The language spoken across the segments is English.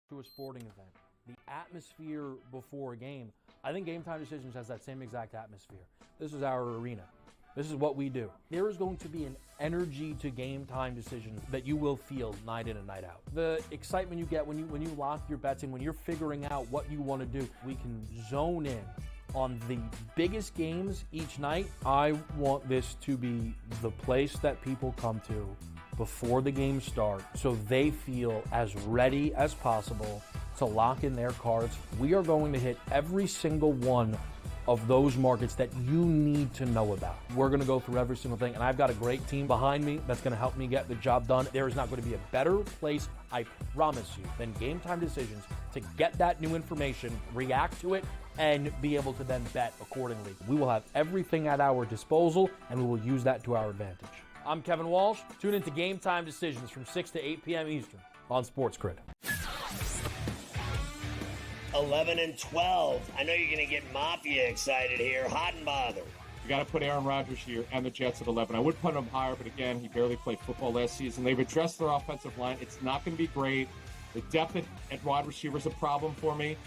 to a sporting event, the atmosphere before a game, I think Game Time Decisions has that same exact atmosphere. This is our arena. This is what we do. There is going to be an energy to Game Time Decisions that you will feel night in and night out. The excitement you get when you lock your bets in, when you're figuring out what you want to do, we can zone in on the biggest games each night. I want this to be the place that people come to before the games start so they feel as ready as possible to lock in their cards. We are going to hit every single one of those markets that you need to know about. We're going to go through every single thing, and I've got a great team behind me that's going to help me get the job done. There is not going to be a better place, I promise you, than Game Time Decisions to get that new information, react to it, and be able to then bet accordingly. We will have everything at our disposal, and we will use that to our advantage. I'm Kevin Walsh. Tune into Game Time Decisions from 6 to 8 p.m. Eastern on SportsGrid. 11 and 12. I know you're going to get Mafia excited here. Hot and bothered. You got to put Aaron Rodgers here and the Jets at 11. I would put him higher, but again, he barely played football last season. They've addressed their offensive line. It's not going to be great. The depth at wide receiver is a problem for me.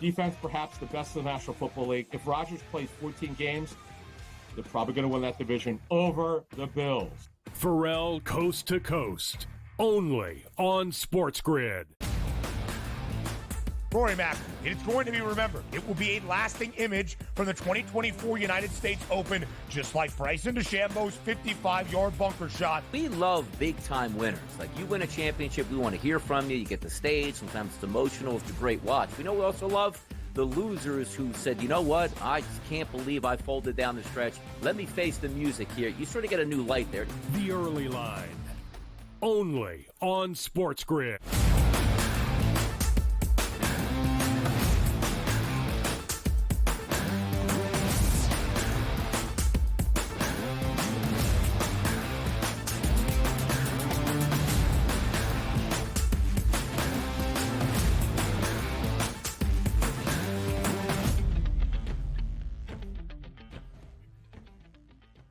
Defense, perhaps the best in the National Football League. If Rodgers plays 14 games, they're probably going to win that division over the Bills. Pharrell Coast to Coast, only on SportsGrid. Rory Mack, it's going to be remembered. It will be a lasting image from the 2024 United States Open, just like Bryson DeChambeau's 55-yard bunker shot. We love big-time winners. Like, you win a championship, we want to hear from you. You get the stage. Sometimes it's emotional. It's a great watch. We know we also love the losers who said, you know what, I just can't believe I folded down the stretch. Let me face the music here. You sort of get a new light there. The Early Line, only on SportsGrid.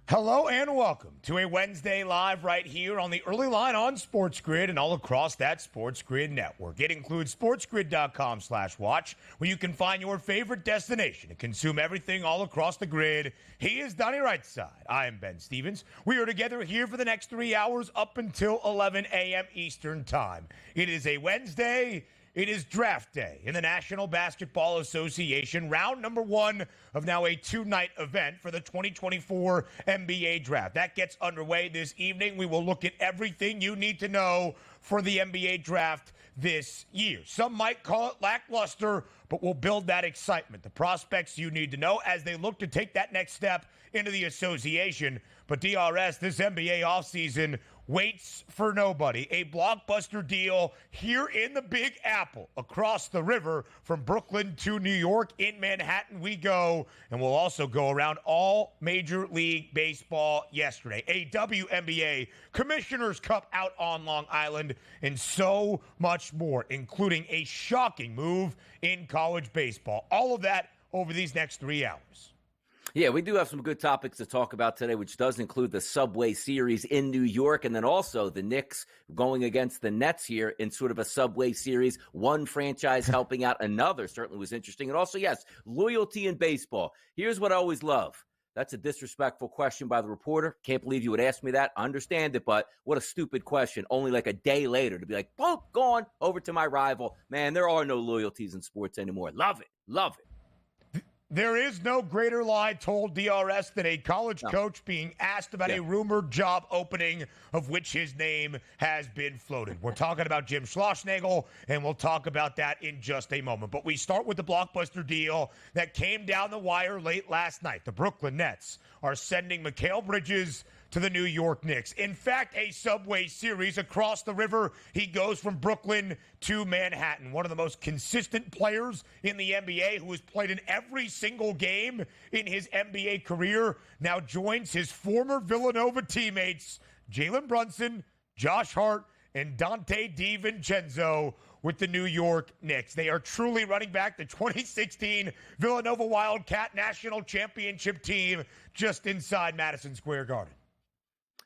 Hello and welcome to a Wednesday Live right here on the Early Line on SportsGrid and all across that SportsGrid network. It includes sportsgrid.com/watch, where you can find your favorite destination to consume everything all across the grid. He is Donnie Rightside. I am Ben Stevens. We are together here for the next 3 hours up until 11 a.m. Eastern Time. It is a Wednesday. It is draft day in the National Basketball Association, round number 1 of now a 2-night event for the 2024 NBA draft. That gets underway this evening. We will look at everything you need to know for the NBA draft this year. Some might call it lackluster, but we'll build that excitement. The prospects you need to know as they look to take that next step into the association. But DRS, this NBA offseason waits for nobody. A blockbuster deal here in the Big Apple, across the river from Brooklyn to New York. In Manhattan we go, and we'll also go around all Major League Baseball yesterday. A WNBA Commissioner's Cup out on Long Island, and so much more, including a shocking move in college baseball. All of that over these next 3 hours. Yeah, we do have some good topics to talk about today, which does include the Subway Series in New York, and then also the Knicks going against the Nets here in sort of a Subway Series, one franchise helping out another. Certainly was interesting. And also, yes, loyalty in baseball. Here's what I always love. That's a disrespectful question by the reporter. Can't believe you would ask me that. I understand it, but what a stupid question. Only like a day later to be like, boom, gone over to my rival. Man, there are no loyalties in sports anymore. Love it. Love it. There is no greater lie told, DRS, than a college coach being asked about a rumored job opening of which his name has been floated. We're talking about Jim Schlossnagle, and we'll talk about that in just a moment. But we start with the blockbuster deal that came down the wire late last night. The Brooklyn Nets are sending Mikal Bridges to the New York Knicks. In fact, a Subway Series across the river. He goes from Brooklyn to Manhattan. One of the most consistent players in the NBA, who has played in every single game in his NBA career, now joins his former Villanova teammates, Jalen Brunson, Josh Hart, and Dante DiVincenzo with the New York Knicks. They are truly running back the 2016 Villanova Wildcat National Championship team just inside Madison Square Garden.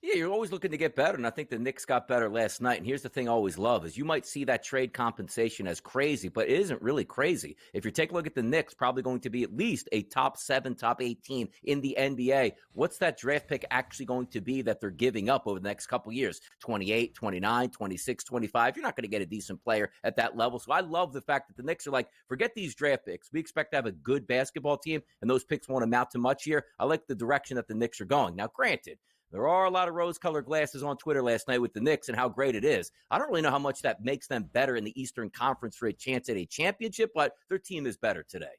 Yeah, you're always looking to get better, and I think the Knicks got better last night. And here's the thing I always love is you might see that trade compensation as crazy, but it isn't really crazy. If you take a look at the Knicks, probably going to be at least a top 7, top 8 team in the NBA. What's that draft pick actually going to be that they're giving up over the next couple years? 28, 29, 26, 25. You're not going to get a decent player at that level. So I love the fact that the Knicks are like, forget these draft picks. We expect to have a good basketball team, and those picks won't amount to much here. I like the direction that the Knicks are going. Now, granted, there are a lot of rose-colored glasses on Twitter last night with the Knicks and how great it is. I don't really know how much that makes them better in the Eastern Conference for a chance at a championship, but their team is better today.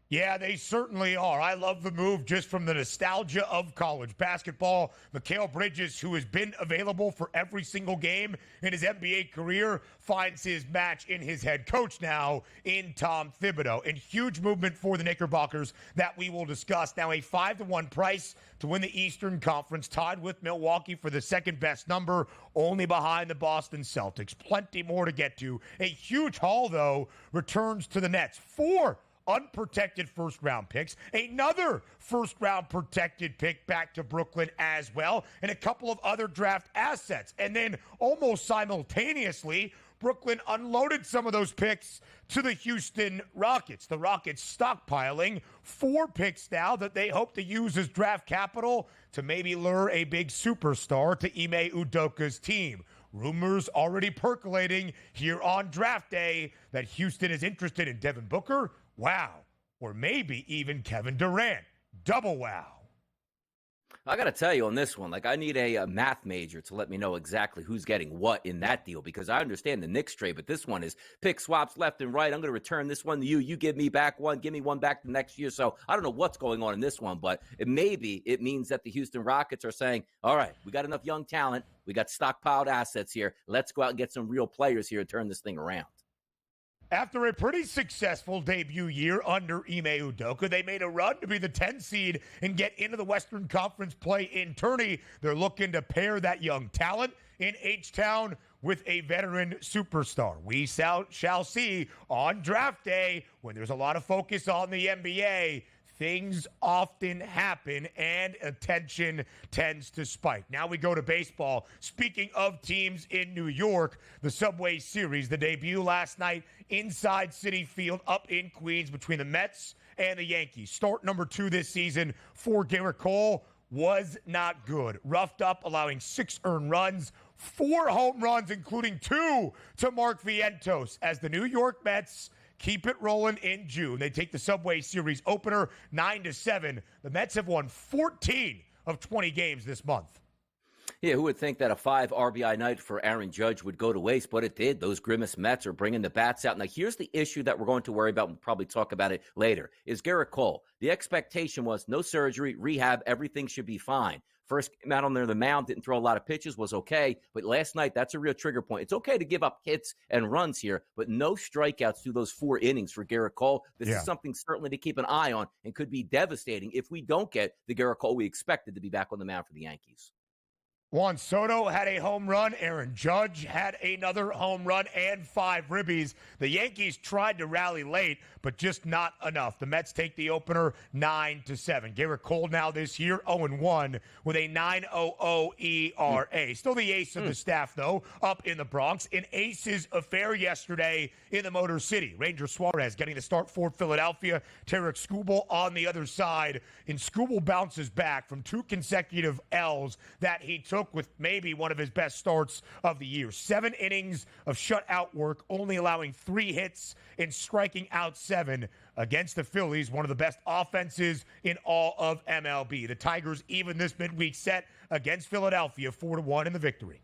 Yeah, they certainly are. I love the move just from the nostalgia of college basketball. Mikal Bridges, who has been available for every single game in his NBA career, finds his match in his head coach now in Tom Thibodeau. And huge movement for the Knickerbockers that we will discuss. Now a 5-1 price to win the Eastern Conference, tied with Milwaukee for the second best number, only behind the Boston Celtics. Plenty more to get to. A huge haul, though, returns to the Nets. 4 unprotected first-round picks, another first-round protected pick back to Brooklyn as well, and a couple of other draft assets. And then almost simultaneously, Brooklyn unloaded some of those picks to the Houston Rockets. The Rockets stockpiling 4 picks now that they hope to use as draft capital to maybe lure a big superstar to Ime Udoka's team. Rumors already percolating here on draft day that Houston is interested in Devin Booker. Wow. Or maybe even Kevin Durant. Double wow. I got to tell you on this one, like I need a math major to let me know exactly who's getting what in that deal, because I understand the Knicks trade, but this one is pick swaps left and right. I'm going to return this one to you. You give me back one, give me one back the next year. So I don't know what's going on in this one, but it means that the Houston Rockets are saying, all right, we got enough young talent. We got stockpiled assets here. Let's go out and get some real players here and turn this thing around. After a pretty successful debut year under Ime Udoka, they made a run to be the 10 seed and get into the Western Conference play-in tourney. They're looking to pair that young talent in H-Town with a veteran superstar. We shall see on draft day, when there's a lot of focus on the NBA, things often happen and attention tends to spike. Now we go to baseball. Speaking of teams in New York, the Subway Series, the debut last night inside Citi Field up in Queens between the Mets and the Yankees. Start number 2 this season for Garrett Cole was not good. Roughed up, allowing 6 earned runs, 4 home runs, including 2 to Mark Vientos as the New York Mets keep it rolling in June. They take the Subway Series opener 9-7. The Mets have won 14 of 20 games this month. Yeah, who would think that a 5 RBI night for Aaron Judge would go to waste? But it did. Those grimace Mets are bringing the bats out. Now, here's the issue that we're going to worry about. We'll probably talk about it later. Is Garrett Cole. The expectation was no surgery, rehab, everything should be fine. First came out on the mound, didn't throw a lot of pitches, was okay. But last night, that's a real trigger point. It's okay to give up hits and runs here, but no strikeouts through those 4 innings for Garrett Cole. This is something certainly to keep an eye on and could be devastating if we don't get the Garrett Cole we expected to be back on the mound for the Yankees. Juan Soto had a home run. Aaron Judge had another home run and 5 ribbies. The Yankees tried to rally late, but just not enough. The Mets take the opener 9-7. Garrett Cole now this year 0-1 with a 9.00 ERA. Still the ace of the staff, though, up in the Bronx. An aces affair yesterday in the Motor City. Ranger Suarez getting the start for Philadelphia. Tarek Skubal on the other side. And Skubal bounces back from 2 consecutive L's that he took with maybe one of his best starts of the year. 7 innings of shutout work, only allowing 3 hits and striking out 7 against the Phillies, one of the best offenses in all of MLB. The Tigers even this midweek set against Philadelphia 4-1 in the victory.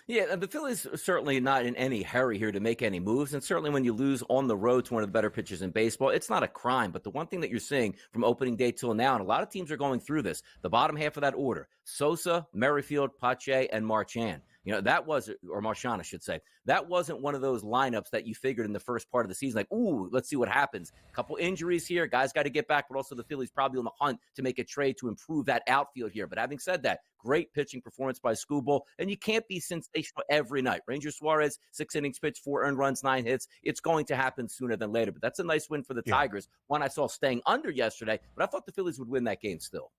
Yeah, the Phillies are certainly not in any hurry here to make any moves, and certainly when you lose on the road to one of the better pitchers in baseball, it's not a crime. But the one thing that you're seeing from opening day till now, and a lot of teams are going through this, the bottom half of that order, Sosa, Merrifield, Pache, and Marchand. You know, that was, or Marchand, I should say, that wasn't one of those lineups that you figured in the first part of the season, like, ooh, let's see what happens. A couple injuries here, guys got to get back, but also the Phillies probably on the hunt to make a trade to improve that outfield here. But having said that, great pitching performance by Skubal, and you can't be sensational every night. Ranger Suarez, 6 innings pitched, 4 earned runs, 9 hits. It's going to happen sooner than later, but that's a nice win for the Tigers. One I saw staying under yesterday, but I thought the Phillies would win that game still.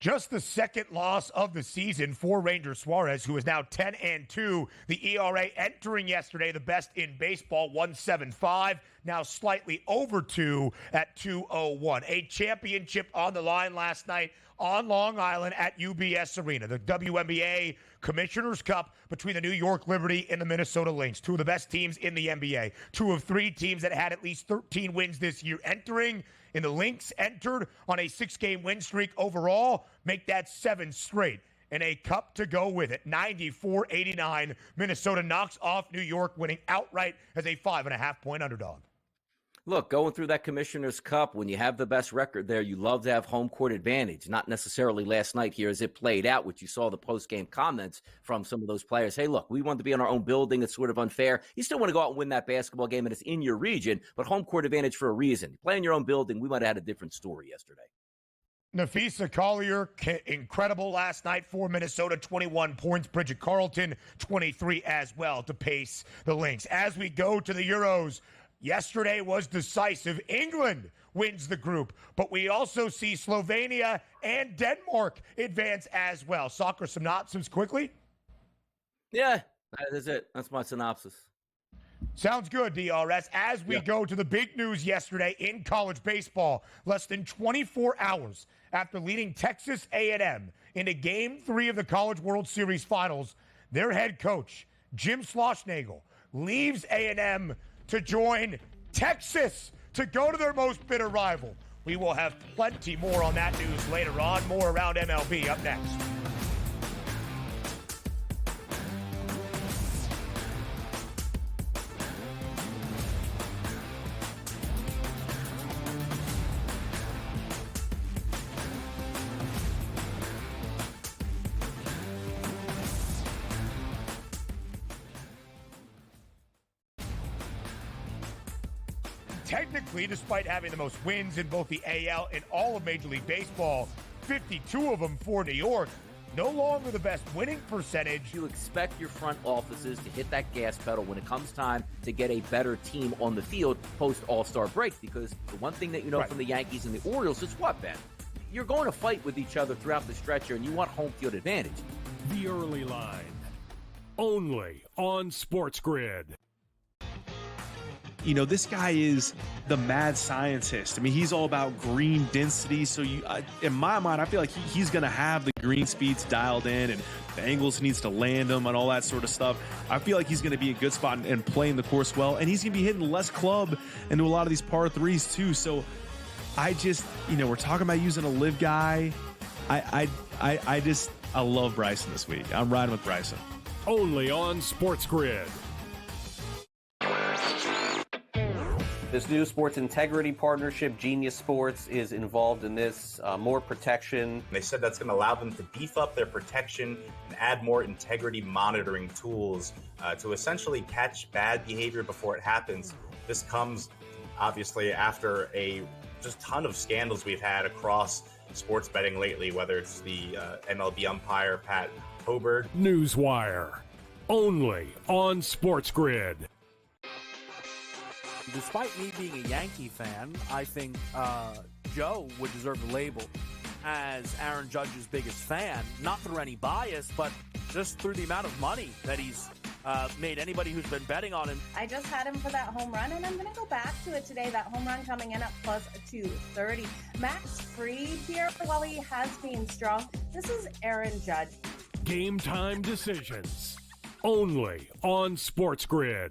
Just the second loss of the season for Ranger Suarez, who is now 10-2. The ERA entering yesterday, the best in baseball, 1.75. Now slightly over 2 at 2.01. A championship on the line last night on Long Island at UBS Arena. The WNBA Commissioner's Cup between the New York Liberty and the Minnesota Lynx. Two of the best teams in the NBA. Two of three teams that had at least 13 wins this year entering. And the Lynx entered on a 6-game win streak overall. Make that 7 straight. And a cup to go with it. 94-89. Minnesota knocks off New York, winning outright as a 5.5-point underdog. Look, going through that Commissioner's Cup, when you have the best record there, you love to have home court advantage. Not necessarily last night here as it played out, which you saw the post-game comments from some of those players. Hey, look, we want to be in our own building. It's sort of unfair. You still want to go out and win that basketball game, and it's in your region, but home court advantage for a reason. You play in your own building. We might have had a different story yesterday. Nafisa Collier, incredible last night for Minnesota, 21 points. Bridget Carlton, 23 as well to pace the Lynx. As we go to the Euros, yesterday was decisive. England wins the group, but we also see Slovenia and Denmark advance as well. Soccer synopsis quickly? Yeah, that is it. That's my synopsis. Sounds good, DRS. As we go to the big news yesterday in college baseball, less than 24 hours after leading Texas A&M into Game 3 of the College World Series Finals, their head coach, Jim Schlossnagle, leaves A&M to join Texas to go to their most bitter rival. We will have plenty more on that news later on. More around MLB up next. Technically, despite having the most wins in both the AL and all of Major League Baseball, 52 of them for New York, no longer the best winning percentage. You expect your front offices to hit that gas pedal when it comes time to get a better team on the field post All-Star break, because the one thing that you know from the Yankees and the Orioles is what, Ben? You're going to fight with each other throughout the stretch here, and you want home field advantage. The Early Line, only on SportsGrid. You know, this guy is the mad scientist. I mean, he's all about green density. So in my mind, I feel like he's going to have the green speeds dialed in and the angles he needs to land them and all that sort of stuff. I feel like he's going to be a good spot and playing the course well. And he's going to be hitting less club into a lot of these par threes too. So I just, we're talking about using a live guy. I love Bryson this week. I'm riding with Bryson. Only on SportsGrid. This new sports integrity partnership, Genius Sports, is involved in this. More protection. They said that's going to allow them to beef up their protection and add more integrity monitoring tools to essentially catch bad behavior before it happens. This comes, obviously, after a just ton of scandals we've had across sports betting lately, whether it's the MLB umpire, Pat Hoberg. Newswire, only on SportsGrid. Despite me being a Yankee fan, I think Joe would deserve the label as Aaron Judge's biggest fan, not through any bias, but just through the amount of money that he's made anybody who's been betting on him. I just had him for that home run, and I'm going to go back to it today. That home run coming in at plus 230. Max Fried here, while he has been strong, this is Aaron Judge. Game time decisions, only on SportsGrid.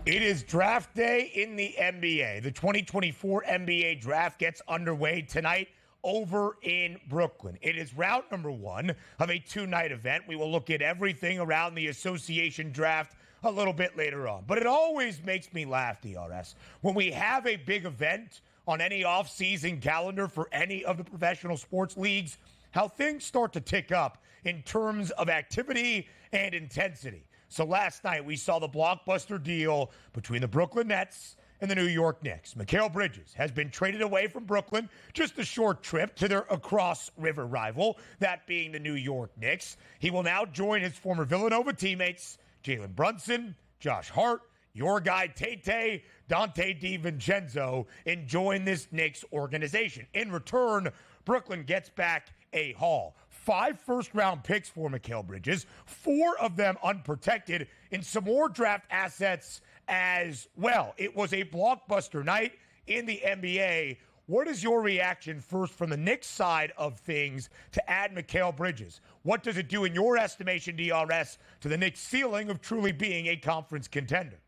It is draft day in the NBA. The 2024 NBA draft gets underway tonight over in Brooklyn. It is round number 1 of a 2-night event. We will look at everything around the association draft a little bit later on. But it always makes me laugh, DRS, when we have a big event on any off-season calendar for any of the professional sports leagues, how things start to tick up in terms of activity and intensity. So last night we saw the blockbuster deal between the Brooklyn Nets and the New York Knicks. Mikal Bridges has been traded away from Brooklyn, just a short trip to their across-river rival, that being the New York Knicks. He will now join his former Villanova teammates, Jalen Brunson, Josh Hart, your guy Tate, Donnie DiVincenzo, and join this Knicks organization. In return, Brooklyn gets back a haul. 5 first-round picks for Mikal Bridges, 4 of them unprotected, and some more draft assets as well. It was a blockbuster night in the NBA. What is your reaction first from the Knicks side of things to add Mikal Bridges? What does it do in your estimation, DRS, to the Knicks' ceiling of truly being a conference contender?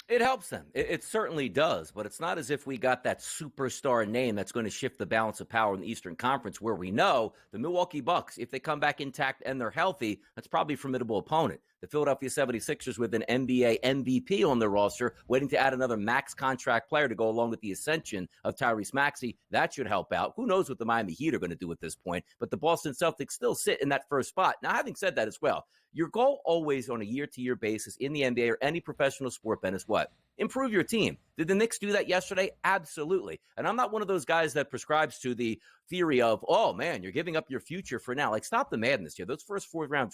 It helps them. It certainly does, but it's not as if we got that superstar name that's going to shift the balance of power in the Eastern Conference, where we know the Milwaukee Bucks, if they come back intact and they're healthy, that's probably a formidable opponent. The Philadelphia 76ers with an NBA MVP on their roster, waiting to add another max contract player to go along with the ascension of Tyrese Maxey. That should help out. Who knows what the Miami Heat are going to do at this point, but the Boston Celtics still sit in that first spot. Now, having said that as well, your goal always on a year-to-year basis in the NBA or any professional sport, Ben, is what? Improve your team. Did the Knicks do that yesterday? Absolutely. And I'm not one of those guys that prescribes to the theory of, oh man, you're giving up your future for now. Like, stop the madness here. Those fourth-round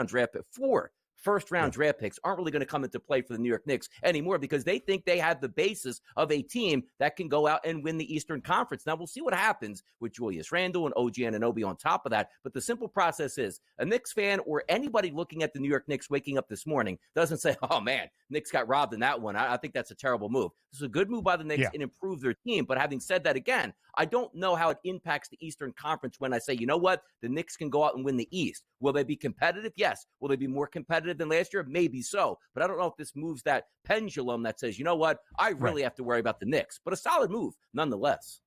draft picks aren't really going to come into play for the New York Knicks anymore, because they think they have the basis of a team that can go out and win the Eastern Conference. Now, we'll see what happens with Julius Randle and OG Anunoby on top of that. But the simple process is a Knicks fan or anybody looking at the New York Knicks waking up this morning doesn't say, oh man, Knicks got robbed in that one. I think that's a terrible move. This is a good move by the Knicks and improve their team. But having said that, again, I don't know how it impacts the Eastern Conference when I say, you know what, the Knicks can go out and win the East. Will they be competitive? Yes. Will they be more competitive than last year? Maybe so. But I don't know if this moves that pendulum that says, you know what, I really have to worry about the Knicks. But a solid move nonetheless.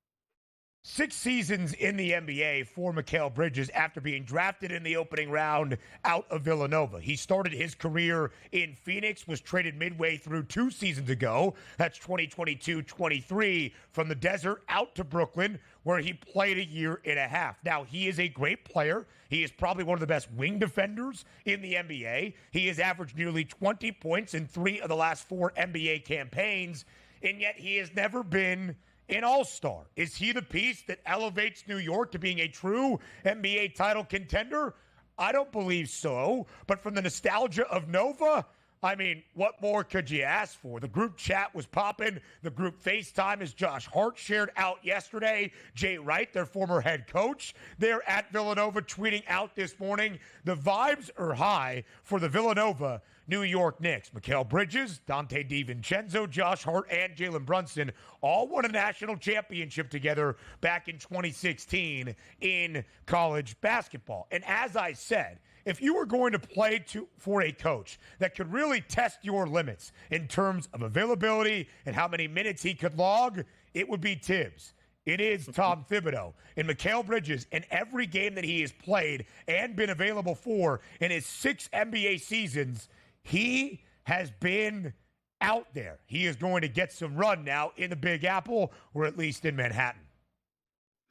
6 seasons in the NBA for Mikal Bridges after being drafted in the opening round out of Villanova. He started his career in Phoenix, was traded midway through 2 seasons ago. That's 2022-23 from the desert out to Brooklyn, where he played a year and a half. Now, he is a great player. He is probably one of the best wing defenders in the NBA. He has averaged nearly 20 points in 3 of the last 4 NBA campaigns, and yet he has never been an all-star. Is he the piece that elevates New York to being a true NBA title contender? I don't believe so. But from the nostalgia of Nova, I mean, what more could you ask for? The group chat was popping. The group FaceTime, as Josh Hart shared out yesterday. Jay Wright, their former head coach, they're at Villanova tweeting out this morning. The vibes are high for the Villanova New York Knicks. Mikal Bridges, Donnie DiVincenzo, Josh Hart, and Jalen Brunson all won a national championship together back in 2016 in college basketball. And as I said, if you were going to play for a coach that could really test your limits in terms of availability and how many minutes he could log, it would be Tibbs. It is Tom Thibodeau. And Mikal Bridges, in every game that he has played and been available for in his 6 NBA seasons, he has been out there. He is going to get some run now in the Big Apple, or at least in Manhattan.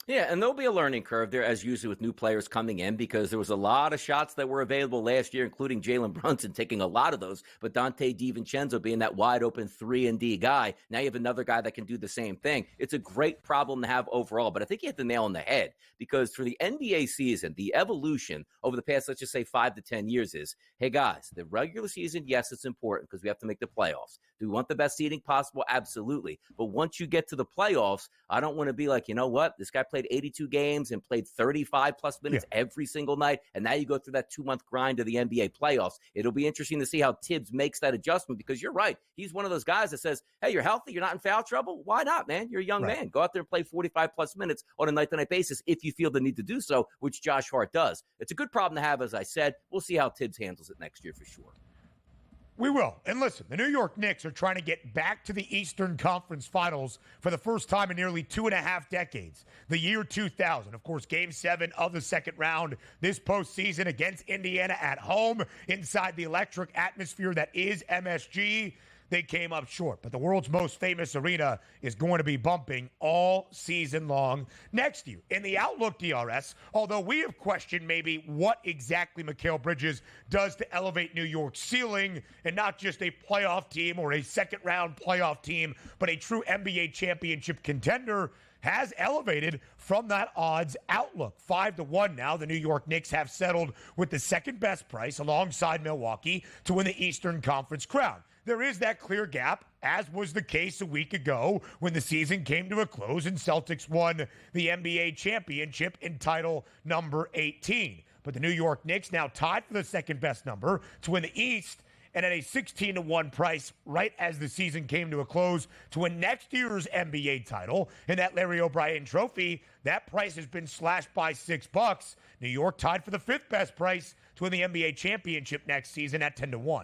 Yeah, and there'll be a learning curve there, as usually with new players coming in, because there was a lot of shots that were available last year, including Jalen Brunson taking a lot of those, but Donnie DiVincenzo being that wide-open 3-and-D guy. Now you have another guy that can do the same thing. It's a great problem to have overall, but I think you hit the nail on the head, because for the NBA season, the evolution over the past, let's just say 5 to 10 years is, hey guys, the regular season, yes, it's important because we have to make the playoffs. Do we want the best seeding possible? Absolutely. But once you get to the playoffs, I don't want to be like, you know what, this guy played 82 games and played 35-plus minutes every single night, and now you go through that 2-month grind of the NBA playoffs. It'll be interesting to see how Tibbs makes that adjustment, because you're right. He's one of those guys that says, hey, you're healthy, you're not in foul trouble. Why not, man? You're a young man. Go out there and play 45-plus minutes on a night-to-night basis if you feel the need to do so, which Josh Hart does. It's a good problem to have, as I said. We'll see how Tibbs handles it next year for sure. We will. And listen, the New York Knicks are trying to get back to the Eastern Conference Finals for the first time in nearly 2.5 decades. The year 2000. Of course, Game 7 of the second round this postseason against Indiana at home inside the electric atmosphere that is MSG. they came up short. But the world's most famous arena is going to be bumping all season long next year. In the outlook, DRS, although we have questioned maybe what exactly Mikal Bridges does to elevate New York's ceiling and not just a playoff team or a second-round playoff team, but a true NBA championship contender, has elevated from that odds outlook. 5-1 now. The New York Knicks have settled with the second best price alongside Milwaukee to win the Eastern Conference crown. There is that clear gap, as was the case a week ago when the season came to a close and Celtics won the NBA championship in title number 18. But the New York Knicks now tied for the second best number to win the East, and at a 16-1 price right as the season came to a close to win next year's NBA title and that Larry O'Brien trophy. That price has been slashed by $6. New York tied for the fifth best price to win the NBA championship next season at 10-1.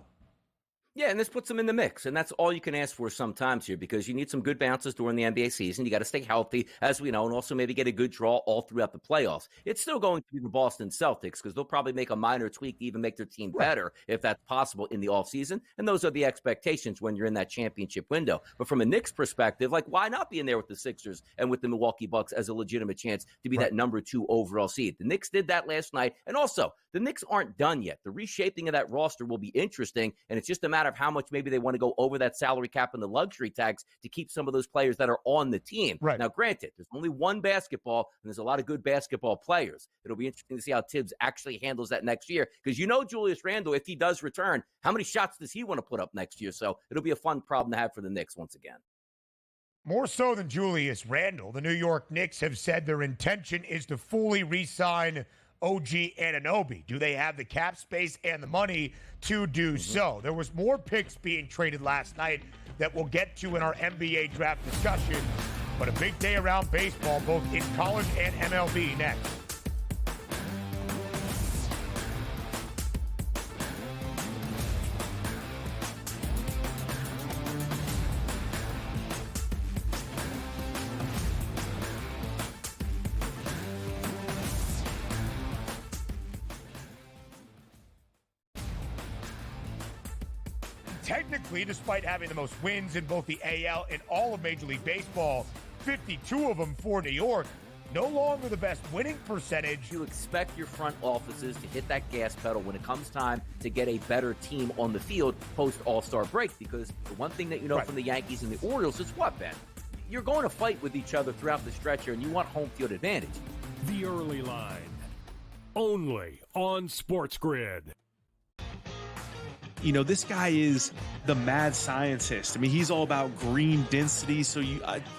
Yeah, and this puts them in the mix, and that's all you can ask for sometimes here, because you need some good bounces during the NBA season. You got to stay healthy, as we know, and also maybe get a good draw all throughout the playoffs. It's still going to be the Boston Celtics, because they'll probably make a minor tweak to even make their team better, if that's possible, in the offseason, and those are the expectations when you're in that championship window. But from a Knicks perspective, like, why not be in there with the Sixers and with the Milwaukee Bucks as a legitimate chance to be that number 2 overall seed? The Knicks did that last night, and also, the Knicks aren't done yet. The reshaping of that roster will be interesting, and it's just a matter of how much maybe they want to go over that salary cap and the luxury tax to keep some of those players that are on the team. Right. Now, granted, there's only one basketball, and there's a lot of good basketball players. It'll be interesting to see how Tibbs actually handles that next year, because you know Julius Randle, if he does return, how many shots does he want to put up next year? So it'll be a fun problem to have for the Knicks once again. More so than Julius Randle, the New York Knicks have said their intention is to fully re-sign OG Anunoby. Do they have the cap space and the money to do so? There was more picks being traded last night that we'll get to in our NBA draft discussion, but a big day around baseball, both in college and MLB next. Technically, despite having the most wins in both the AL and all of Major League Baseball, 52 of them for New York, no longer the best winning percentage. You expect your front offices to hit that gas pedal when it comes time to get a better team on the field post All-Star break, because the one thing that you know from the Yankees and the Orioles is what, Ben? You're going to fight with each other throughout the stretch here, and you want home field advantage. The Early Line, only on SportsGrid. You know, this guy is the mad scientist. I mean, he's all about green density. So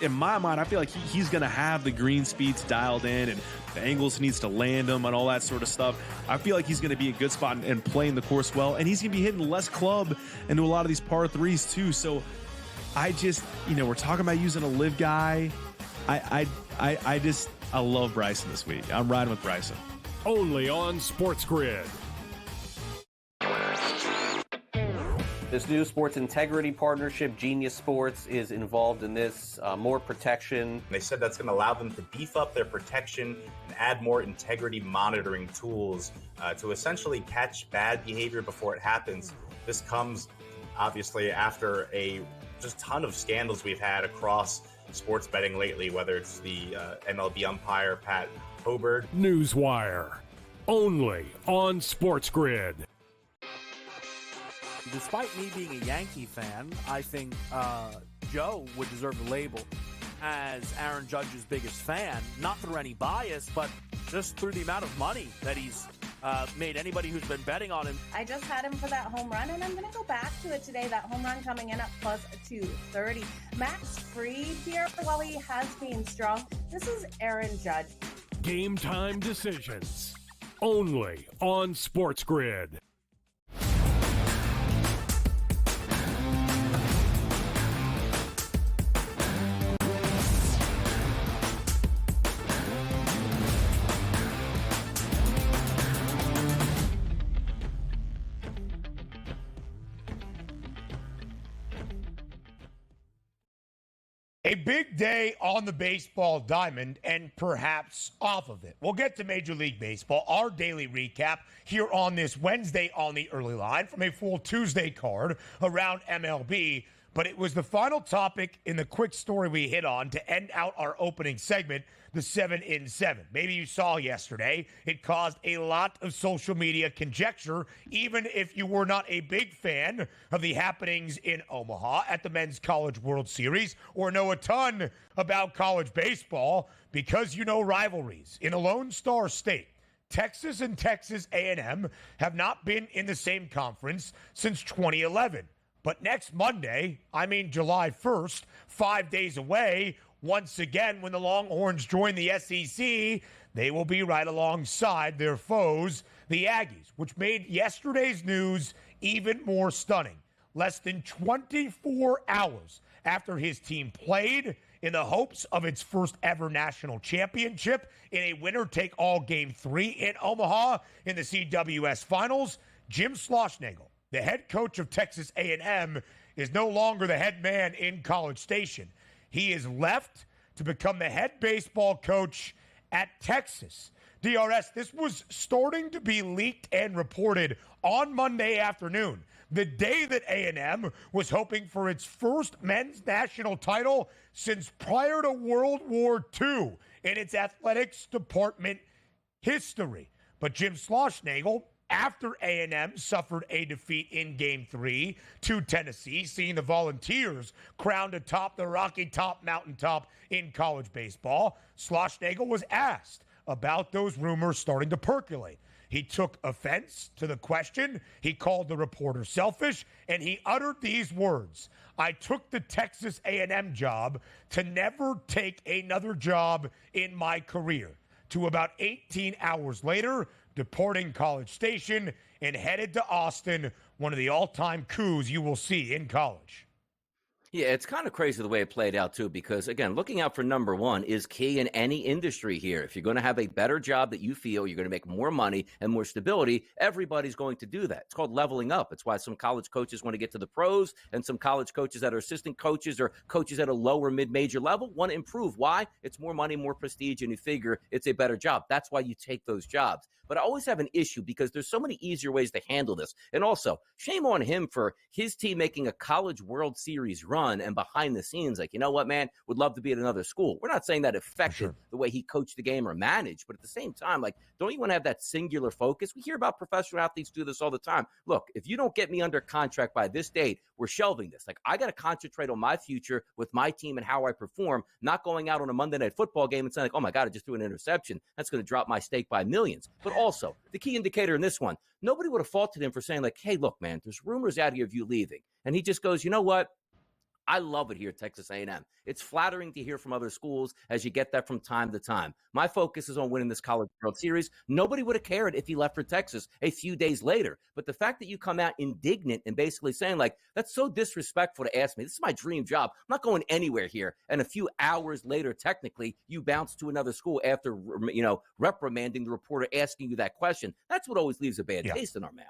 in my mind, I feel like he's going to have the green speeds dialed in, and the angles needs to land them and all that sort of stuff. I feel like he's going to be a good spot and playing the course well. And he's going to be hitting less club into a lot of these par threes too. So I just, we're talking about using a live guy. I love Bryson this week. I'm riding with Bryson. Only on SportsGrid. This new sports integrity partnership, Genius Sports, is involved in this. More protection. They said that's going to allow them to beef up their protection and add more integrity monitoring tools to essentially catch bad behavior before it happens. This comes, obviously, after a just ton of scandals we've had across sports betting lately, whether it's the MLB umpire, Pat Hobert. Newswire, only on SportsGrid. Despite me being a Yankee fan, I think Joe would deserve the label as Aaron Judge's biggest fan, not through any bias, but just through the amount of money that he's made anybody who's been betting on him. I just had him for that home run, and I'm going to go back to it today. That home run coming in at plus 230. Max Fried here, while he has been strong, this is Aaron Judge. Game time decisions, only on SportsGrid. A big day on the baseball diamond and perhaps off of it. We'll get to Major League Baseball, our daily recap here on this Wednesday on the early line from a full Tuesday card around MLB. But it was the final topic in the quick story we hit on to end out our opening segment, the 7 in 7. Maybe you saw yesterday, it caused a lot of social media conjecture, even if you were not a big fan of the happenings in Omaha at the Men's College World Series or know a ton about college baseball, because you know rivalries in a Lone Star State. Texas and Texas A&M have not been in the same conference since 2011. But next Monday, July 1st, 5 days away, once again, when the Longhorns join the SEC, they will be right alongside their foes, the Aggies, which made yesterday's news even more stunning. Less than 24 hours after his team played in the hopes of its first ever national championship in a winner-take-all Game 3 in Omaha in the CWS Finals, Jim Schlossnagle, the head coach of Texas A&M, is no longer the head man in College Station. He is left to become the head baseball coach at Texas. DRS, this was starting to be leaked and reported on Monday afternoon, the day that A&M was hoping for its first men's national title since prior to World War II in its athletics department history. But Jim Schlossnagle, after A&M suffered a defeat in Game 3 to Tennessee, seeing the Volunteers crowned atop the Rocky Top mountaintop in college baseball, Schlossnagle was asked about those rumors starting to percolate. He took offense to the question. He called the reporter selfish, and he uttered these words: "I took the Texas A&M job to never take another job in my career." To about 18 hours later, departing College Station and headed to Austin, one of the all-time coups you will see in college. Yeah, it's kind of crazy the way it played out, too, because, again, looking out for number one is key in any industry here. If you're going to have a better job that you feel you're going to make more money and more stability, everybody's going to do that. It's called leveling up. It's why some college coaches want to get to the pros, and some college coaches that are assistant coaches or coaches at a lower mid-major level want to improve. Why? It's more money, more prestige, and you figure it's a better job. That's why you take those jobs. But I always have an issue because there's so many easier ways to handle this. And also, shame on him for his team making a College World Series run and behind the scenes, like, you know what, man, would love to be at another school. We're not saying that affected the way he coached the game or managed, but at the same time, like, don't you want to have that singular focus? We hear about professional athletes do this all the time. Look, if you don't get me under contract by this date, we're shelving this. Like, I got to concentrate on my future with my team and how I perform, not going out on a Monday night football game and saying, like, oh my God, I just threw an interception. That's going to drop my stake by millions. But also, the key indicator in this one, nobody would have faulted him for saying, like, hey, look, man, there's rumors out here of you leaving. And he just goes, you know what? I love it here at Texas A&M. It's flattering to hear from other schools as you get that from time to time. My focus is on winning this College World Series. Nobody would have cared if he left for Texas a few days later. But the fact that you come out indignant and basically saying, like, that's so disrespectful to ask me. This is my dream job. I'm not going anywhere here. And a few hours later, technically, you bounce to another school after, reprimanding the reporter asking you that question. That's what always leaves a bad taste in our mouth.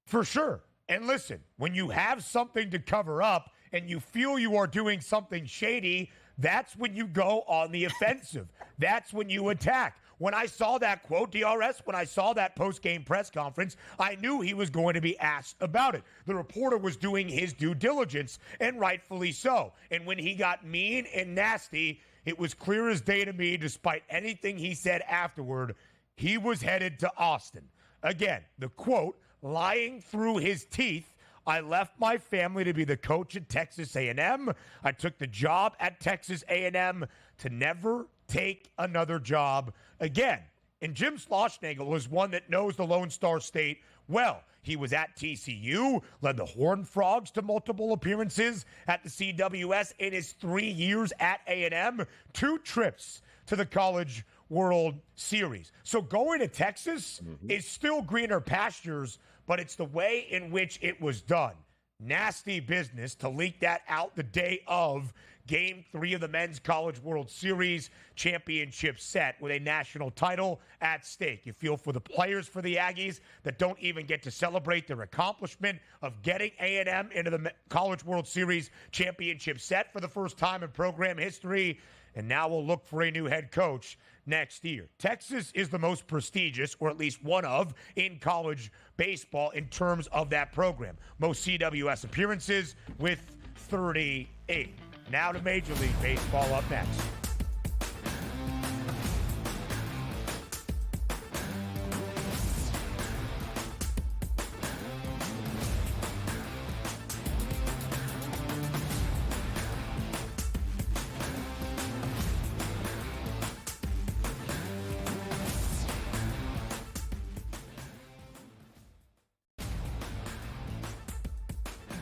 For sure. And listen, when you have something to cover up and you feel you are doing something shady, that's when you go on the offensive. That's when you attack. When I saw that quote, DRS, when I saw that post-game press conference, I knew he was going to be asked about it. The reporter was doing his due diligence, and rightfully so. And when he got mean and nasty, it was clear as day to me, despite anything he said afterward, he was headed to Austin. Again, the quote, lying through his teeth, I left my family to be the coach at Texas A&M. I took the job at Texas A&M to never take another job again. And Jim Schlossnagle is one that knows the Lone Star State well. He was at TCU, led the Horned Frogs to multiple appearances at the CWS in his 3 years at A&M, 2 trips to the College World Series. So going to Texas is still greener pastures, but it's the way in which it was done. Nasty business to leak that out the day of Game 3 of the Men's College World Series championship set with a national title at stake. You feel for the players for the Aggies that don't even get to celebrate their accomplishment of getting A&M into the College World Series championship set for the first time in program history. And now we'll look for a new head coach next year. Texas is the most prestigious, or at least one of, in college baseball in terms of that program. Most CWS appearances with 38. Now to Major League Baseball up next.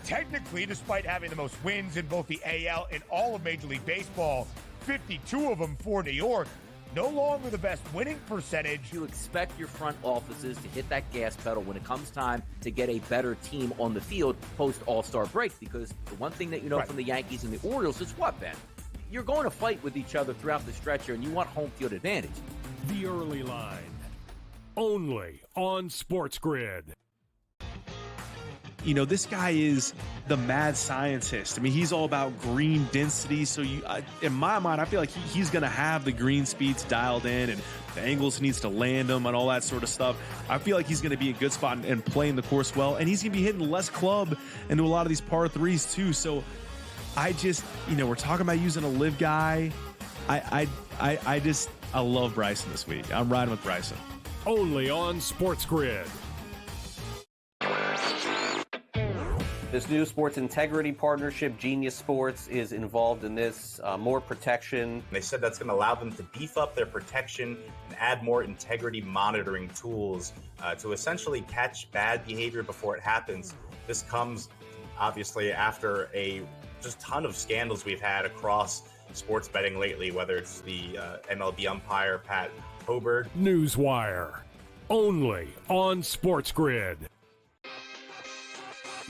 Technically, despite having the most wins in both the AL and all of Major League Baseball, 52 of them for New York, no longer the best winning percentage. You expect your front offices to hit that gas pedal when it comes time to get a better team on the field post All-Star break, because the one thing that you know from the Yankees and the Orioles is what, Ben? You're going to fight with each other throughout the stretch here, and you want home field advantage. The Early Line, only on SportsGrid. You know, this guy is the mad scientist. I mean, he's all about green density. So in my mind, I feel like he's going to have the green speeds dialed in, and the angles he needs to land them and all that sort of stuff. I feel like he's going to be a good spot and playing the course well. And he's going to be hitting less club into a lot of these par threes too. So I just, we're talking about using a live guy. I love Bryson this week. I'm riding with Bryson. Only on SportsGrid. This new sports integrity partnership, Genius Sports, is involved in this. More protection. They said that's going to allow them to beef up their protection and add more integrity monitoring tools to essentially catch bad behavior before it happens. This comes, obviously, after a just ton of scandals we've had across sports betting lately, whether it's the MLB umpire, Pat Hobert. Newswire, only on SportsGrid.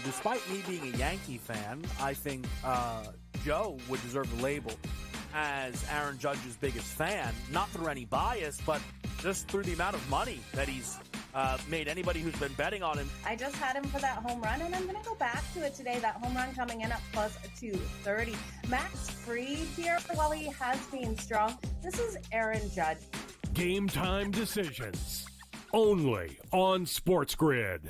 Despite me being a Yankee fan, I think Joe would deserve the label as Aaron Judge's biggest fan, not through any bias, but just through the amount of money that he's made anybody who's been betting on him. I just had him for that home run, and I'm going to go back to it today. That home run coming in at plus 230. Max Fried here, while he has been strong, this is Aaron Judge. Game time decisions, only on SportsGrid.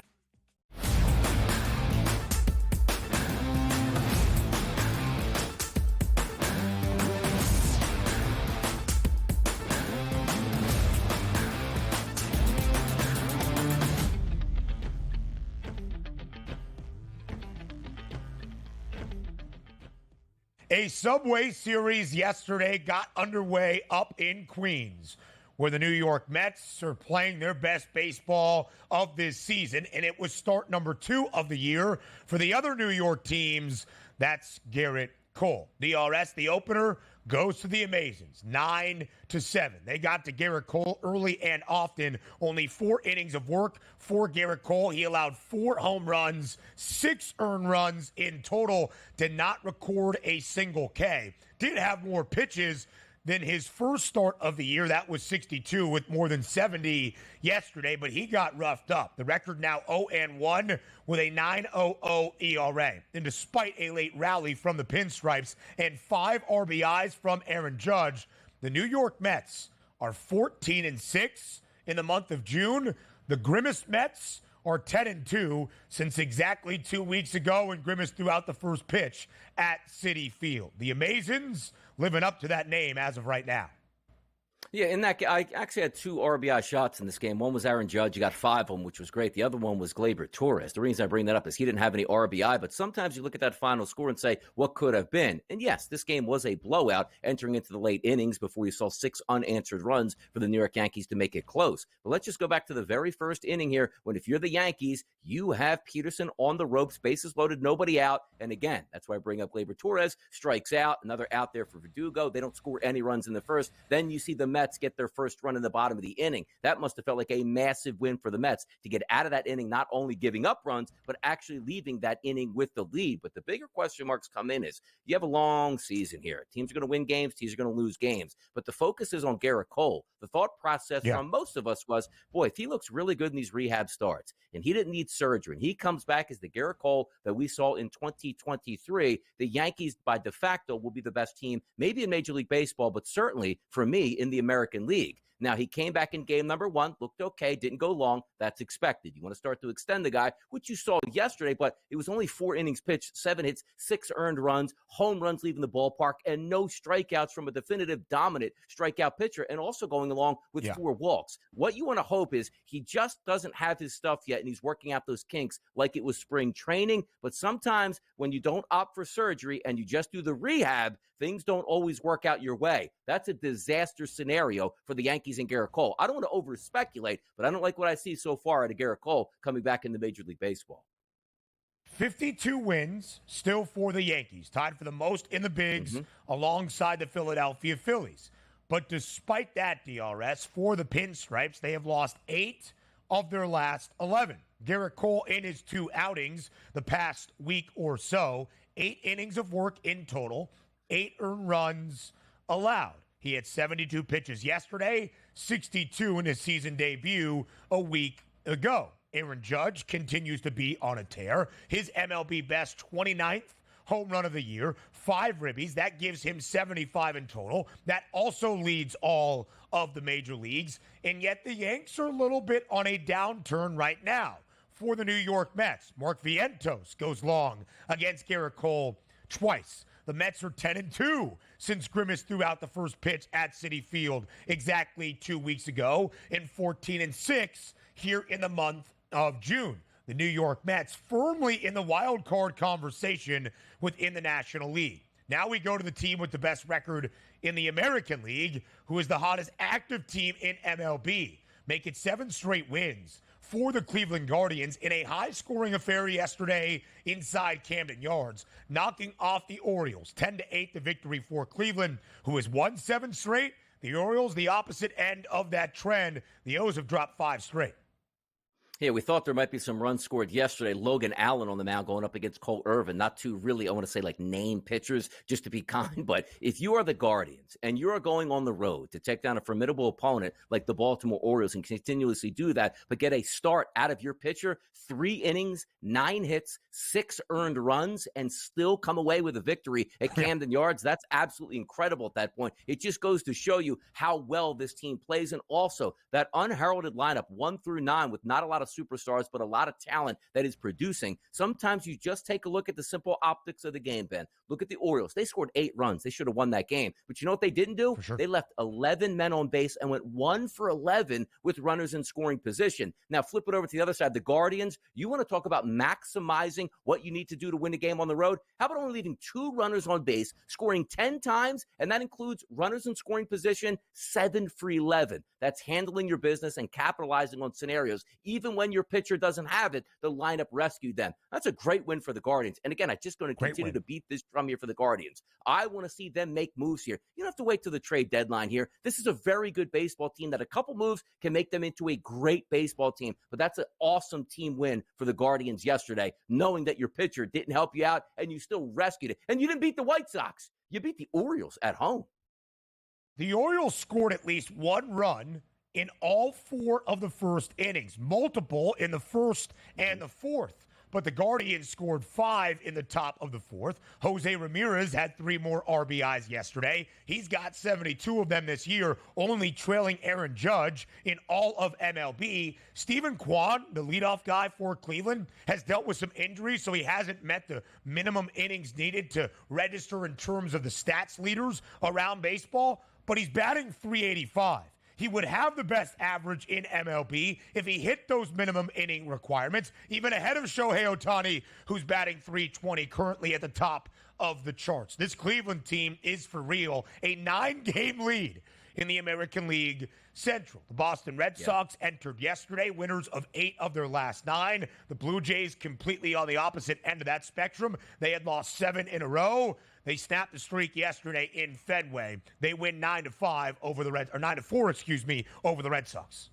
A Subway Series yesterday got underway up in Queens, where the New York Mets are playing their best baseball of this season, and it was start number 2 of the year for the other New York teams. That's Garrett Cole. DRS, the opener, goes to the Amazons, 9-7. They got to Garrett Cole early and often. Only 4 innings of work for Garrett Cole. He allowed 4 home runs, 6 earned runs in total. Did not record a single K. Did have more pitches than his first start of the year. That was 62 with more than 70 yesterday, but he got roughed up. The record now 0-1 with a 9.00 ERA. And despite a late rally from the Pinstripes and 5 RBIs from Aaron Judge, the New York Mets are 14-6 in the month of June. The Grimace Mets are 10-2 since exactly 2 weeks ago when Grimace threw out the first pitch at Citi Field. The Amazons living up to that name as of right now. Yeah, in that, I actually had 2 RBI shots in this game. One was Aaron Judge. You got 5 of them, which was great. The other one was Gleyber Torres. The reason I bring that up is he didn't have any RBI, but sometimes you look at that final score and say, what could have been? And yes, this game was a blowout entering into the late innings before you saw 6 unanswered runs for the New York Yankees to make it close. But let's just go back to the very first inning here, when if you're the Yankees, you have Peterson on the ropes, bases loaded, nobody out. And again, that's why I bring up Gleyber Torres, strikes out, another out there for Verdugo. They don't score any runs in the first. Then you see the Mets Mets get their first run in the bottom of the inning. That must have felt like a massive win for the Mets to get out of that inning, not only giving up runs, but actually leaving that inning with the lead. But the bigger question marks come in is you have a long season here. Teams are going to win games. Teams are going to lose games. But the focus is on Garrett Cole. The thought process from most of us was, boy, if he looks really good in these rehab starts and he didn't need surgery and he comes back as the Garrett Cole that we saw in 2023, the Yankees by de facto will be the best team, maybe in Major League Baseball, but certainly for me in the American League. Now, he came back in game number 1, looked okay, didn't go long. That's expected. You want to start to extend the guy, which you saw yesterday, but it was only 4 innings pitched, 7 hits, 6 earned runs, home runs leaving the ballpark, and no strikeouts from a definitive dominant strikeout pitcher, and also going along with 4 walks. What you want to hope is he just doesn't have his stuff yet, and he's working out those kinks like it was spring training. But sometimes when you don't opt for surgery and you just do the rehab, things don't always work out your way. That's a disaster scenario for the Yankees and Garrett Cole. I don't want to over-speculate, but I don't like what I see so far out of Garrett Cole coming back into Major League Baseball. 52 wins still for the Yankees, tied for the most in the bigs alongside the Philadelphia Phillies. But despite that, DRS, for the Pinstripes, they have lost 8 of their last 11. Garrett Cole in his 2 outings the past week or so, 8 innings of work in total, 8 earned runs allowed. He had 72 pitches yesterday, 62 in his season debut a week ago. Aaron Judge continues to be on a tear. His MLB best 29th home run of the year, 5 ribbies. That gives him 75 in total. That also leads all of the major leagues. And yet the Yanks are a little bit on a downturn right now for the New York Mets. Mark Vientos goes long against Garrett Cole twice. The Mets are 10-2 since Grimace threw out the first pitch at Citi Field exactly 2 weeks ago, and 14-6 here in the month of June. The New York Mets firmly in the wild card conversation within the National League. Now we go to the team with the best record in the American League, who is the hottest active team in MLB. Make it 7 straight wins for the Cleveland Guardians in a high-scoring affair yesterday inside Camden Yards, knocking off the Orioles. 10-8 the victory for Cleveland, who has won 7 straight. The Orioles, the opposite end of that trend. The O's have dropped 5 straight. Yeah, we thought there might be some runs scored yesterday. Logan Allen on the mound going up against Cole Irvin. Not too really, I want to say, like name pitchers, just to be kind. But if you are the Guardians and you are going on the road to take down a formidable opponent like the Baltimore Orioles and continuously do that, but get a start out of your pitcher, 3 innings, 9 hits, 6 earned runs, and still come away with a victory at Camden Yards, that's absolutely incredible at that point. It just goes to show you how well this team plays. And also that unheralded lineup, 1 through 9, with not a lot of superstars, but a lot of talent that is producing. Sometimes you just take a look at the simple optics of the game, Ben. Look at the Orioles. They scored 8 runs. They should have won that game. But you know what they didn't do? They left 11 men on base and went 1 for 11 with runners in scoring position. Now flip it over to the other side. The Guardians, you want to talk about maximizing what you need to do to win a game on the road? How about only leaving 2 runners on base, scoring 10 times, and that includes runners in scoring position, 7 for 11. That's handling your business and capitalizing on scenarios. Even when your pitcher doesn't have it, the lineup rescued them. That's a great win for the Guardians. And again, I'm just going to continue to beat this drum here for the Guardians. I want to see them make moves here. You don't have to wait till the trade deadline here. This is a very good baseball team that a couple moves can make them into a great baseball team. But that's an awesome team win for the Guardians yesterday, knowing that your pitcher didn't help you out and you still rescued it. And you didn't beat the White Sox. You beat the Orioles at home. The Orioles scored at least 1 run in all 4 of the first innings, multiple in the first and the fourth. But the Guardians scored 5 in the top of the 4th. Jose Ramirez had 3 more RBIs yesterday. He's got 72 of them this year, only trailing Aaron Judge in all of MLB. Steven Kwan, the leadoff guy for Cleveland, has dealt with some injuries, so he hasn't met the minimum innings needed to register in terms of the stats leaders around baseball, but he's batting .385. He would have the best average in MLB if he hit those minimum inning requirements, even ahead of Shohei Ohtani, who's batting .320 currently at the top of the charts. This Cleveland team is for real. A 9-game lead in the American League Central. The Boston Red Sox entered yesterday, winners of 8 of their last 9. The Blue Jays completely on the opposite end of that spectrum. They had lost 7 in a row. They snapped the streak yesterday in Fenway. They win 9-4, over the Red Sox.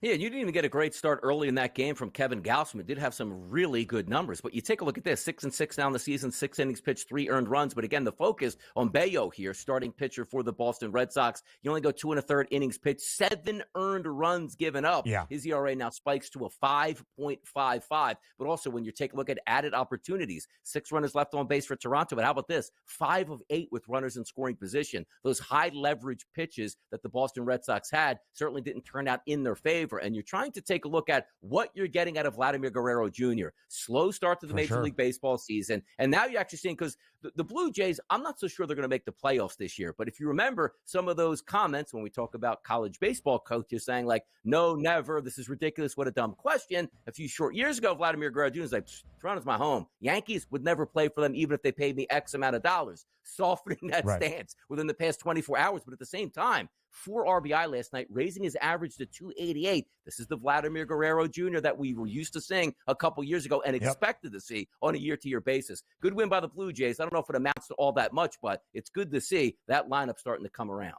Yeah, and you didn't even get a great start early in that game from Kevin Gausman. Did have some really good numbers, but you take a look at this: 6-6 now in the season, 6 innings pitched, 3 earned runs. But again, the focus on Bello here, starting pitcher for the Boston Red Sox. You only go 2 1/3 innings pitched, 7 earned runs given up. Yeah. His ERA now spikes to a 5.55. But also, when you take a look at added opportunities, 6 runners left on base for Toronto. But how about this? 5 of 8 with runners in scoring position. Those high leverage pitches that the Boston Red Sox had certainly didn't turn out in their favor. And you're trying to take a look at what you're getting out of Vladimir Guerrero Jr. Slow start to the Major League Baseball season. And now you're actually seeing, because the Blue Jays, I'm not so sure they're going to make the playoffs this year. But if you remember some of those comments when we talk about college baseball coaches saying like, no, never, this is ridiculous, what a dumb question. A few short years ago, Vladimir Guerrero Jr. was like, Toronto's my home. Yankees would never play for them even if they paid me X amount of dollars. Softening that stance within the past 24 hours. But at the same time, 4 RBI last night, raising his average to 288. This is the Vladimir Guerrero Jr. that we were used to seeing a couple years ago and expected to see on a year-to-year basis. Good win by the Blue Jays. I don't know if it amounts to all that much, but it's good to see that lineup starting to come around.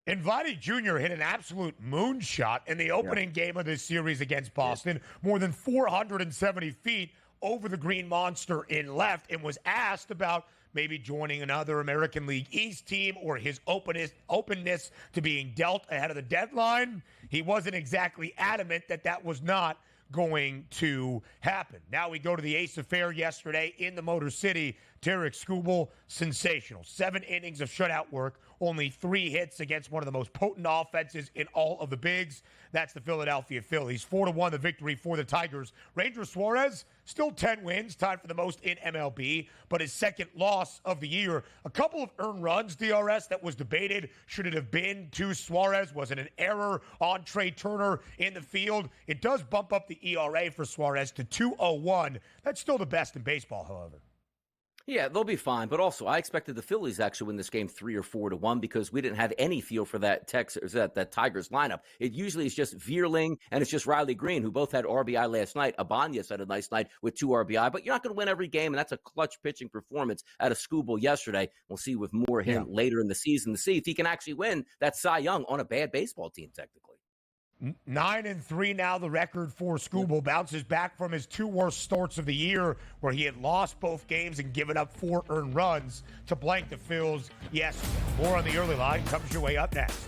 And Vladdy Jr. hit an absolute moonshot in the opening game of this series against Boston, more than 470 feet over the Green Monster in left, and was asked about maybe joining another American League East team or his openness to being dealt ahead of the deadline. He wasn't exactly adamant that that was not going to happen. Now we go to the Ace Affair yesterday in the Motor City. Tarek Skubal, sensational. 7 innings of shutout work, only 3 hits against one of the most potent offenses in all of the bigs. That's the Philadelphia Phillies. 4-1 the victory for the Tigers. Ranger Suarez, still 10 wins, tied for the most in MLB, but his second loss of the year. A couple of earned runs, DRS, that was debated. Should it have been to Suarez? Was it an error on Trey Turner in the field? It does bump up the ERA for Suarez to 2.01. That's still the best in baseball, however. Yeah, they'll be fine. But also, I expected the Phillies to actually win this game 3 or 4-1 because we didn't have any feel for that that Tigers lineup. It usually is just Vierling and it's just Riley Green, who both had RBI last night. Ibanez had a nice night with 2 RBI, but you're not going to win every game, and that's a clutch pitching performance out of Skubal yesterday. We'll see with more him later in the season to see if he can actually win that Cy Young on a bad baseball team, technically. 9-3 now, the record for Skubal. Bounces back from his 2 worst starts of the year, where he had lost both games and given up 4 earned runs to blank the Phils yesterday. More on the early line comes your way up next.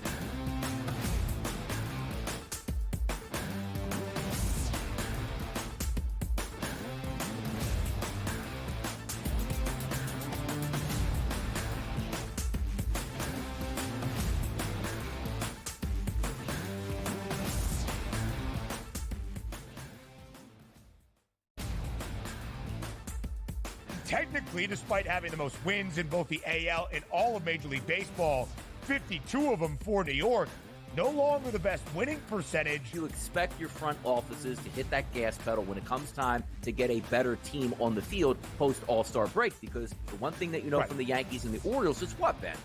Technically, despite having the most wins in both the AL and all of Major League Baseball, 52 of them for New York, no longer the best winning percentage. You expect your front offices to hit that gas pedal when it comes time to get a better team on the field post All-Star break, because the one thing that you know from the Yankees and the Orioles is what, Ben?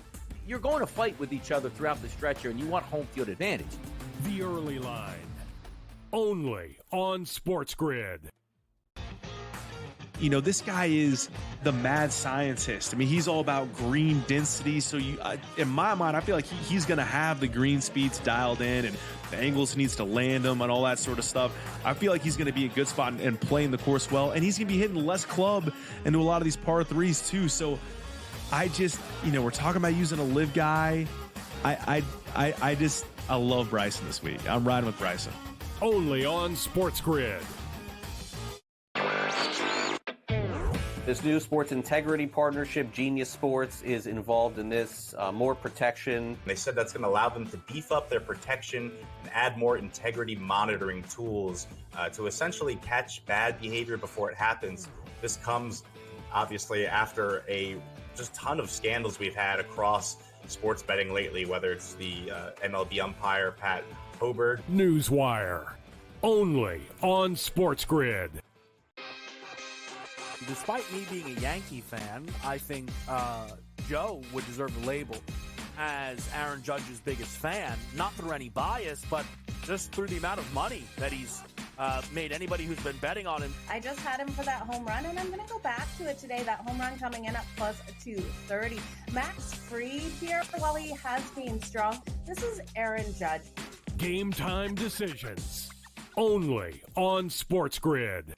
You're going to fight with each other throughout the stretch here, and you want home field advantage. The Early Line, only on SportsGrid. You know, this guy is the mad scientist. I mean, he's all about green density. So in my mind, I feel like he's going to have the green speeds dialed in, and the angles he needs to land them and all that sort of stuff. I feel like he's going to be a good spot and playing the course well. And he's going to be hitting less club into a lot of these par threes too. So I just, we're talking about using a live guy. I love Bryson this week. I'm riding with Bryson. Only on SportsGrid. This new sports integrity partnership, Genius Sports, is involved in this. More protection. They said that's going to allow them to beef up their protection and add more integrity monitoring tools to essentially catch bad behavior before it happens. This comes, obviously, after a just ton of scandals we've had across sports betting lately, whether it's the MLB umpire, Pat Hoberg. Newswire, only on SportsGrid. Despite me being a Yankee fan, I think Joe would deserve the label as Aaron Judge's biggest fan, not through any bias, but just through the amount of money that he's made anybody who's been betting on him. I just had him for that home run, and I'm going to go back to it today. That home run coming in at plus 230. Max Fried here, while he has been strong, this is Aaron Judge. Game time decisions. Only on SportsGrid.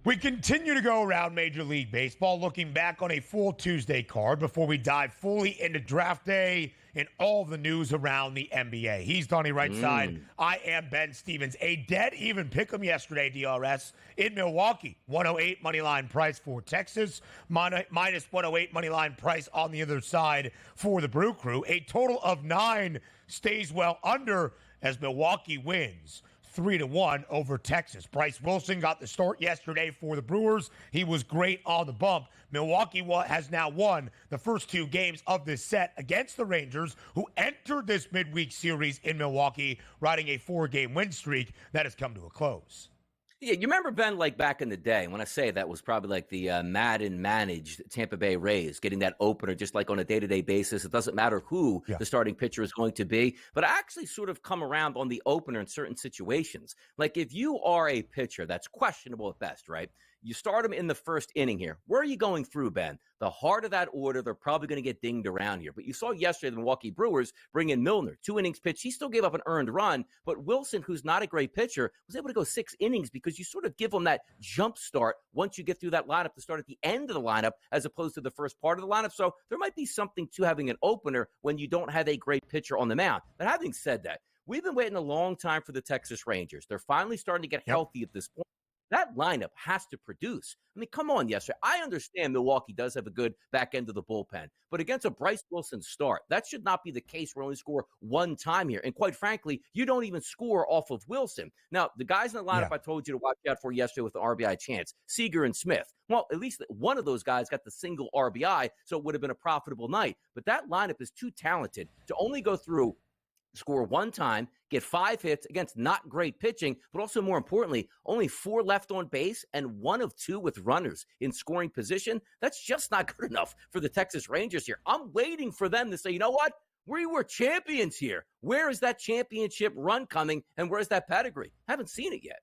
We continue to go around Major League Baseball, looking back on a full Tuesday card before we dive fully into draft day and all the news around the NBA. He's Donnie right side. I am Ben Stevens. A dead even pick'em yesterday, DRS, in Milwaukee. 108 money line price for Texas, minus 108 money line price on the other side for the Brew Crew. A total of 9 stays well under as Milwaukee wins 3-1 over Texas. Bryce Wilson got the start yesterday for the Brewers. He was great on the bump. Milwaukee has now won the first 2 games of this set against the Rangers, who entered this midweek series in Milwaukee, riding a 4-game win streak that has come to a close. Yeah, you remember, Ben, like back in the day, when I say that was probably like the Madden-managed Tampa Bay Rays, getting that opener just like on a day-to-day basis. It doesn't matter who the starting pitcher is going to be. But I actually sort of come around on the opener in certain situations. Like if you are a pitcher that's questionable at best, right? You start them in the first inning here. Where are you going through, Ben? The heart of that order, they're probably going to get dinged around here. But you saw yesterday the Milwaukee Brewers bring in Milner. 2 innings pitched. He still gave up an earned run. But Wilson, who's not a great pitcher, was able to go 6 innings because you sort of give them that jump start once you get through that lineup to start at the end of the lineup as opposed to the first part of the lineup. So there might be something to having an opener when you don't have a great pitcher on the mound. But having said that, we've been waiting a long time for the Texas Rangers. They're finally starting to get healthy at this point. That lineup has to produce. I mean, come on, yesterday. I understand Milwaukee does have a good back end of the bullpen, but against a Bryce Wilson start, that should not be the case where we only score 1 time here. And quite frankly, you don't even score off of Wilson. Now, the guys in the lineup I told you to watch out for yesterday with the RBI chance, Seager and Smith. Well, at least one of those guys got the single RBI, so it would have been a profitable night. But that lineup is too talented to only go through, score 1 time, get 5 hits against not great pitching, but also more importantly, only 4 left on base and 1 of 2 with runners in scoring position. That's just not good enough for the Texas Rangers here. I'm waiting for them to say, you know what? We were champions here. Where is that championship run coming, and where's that pedigree? Haven't seen it yet.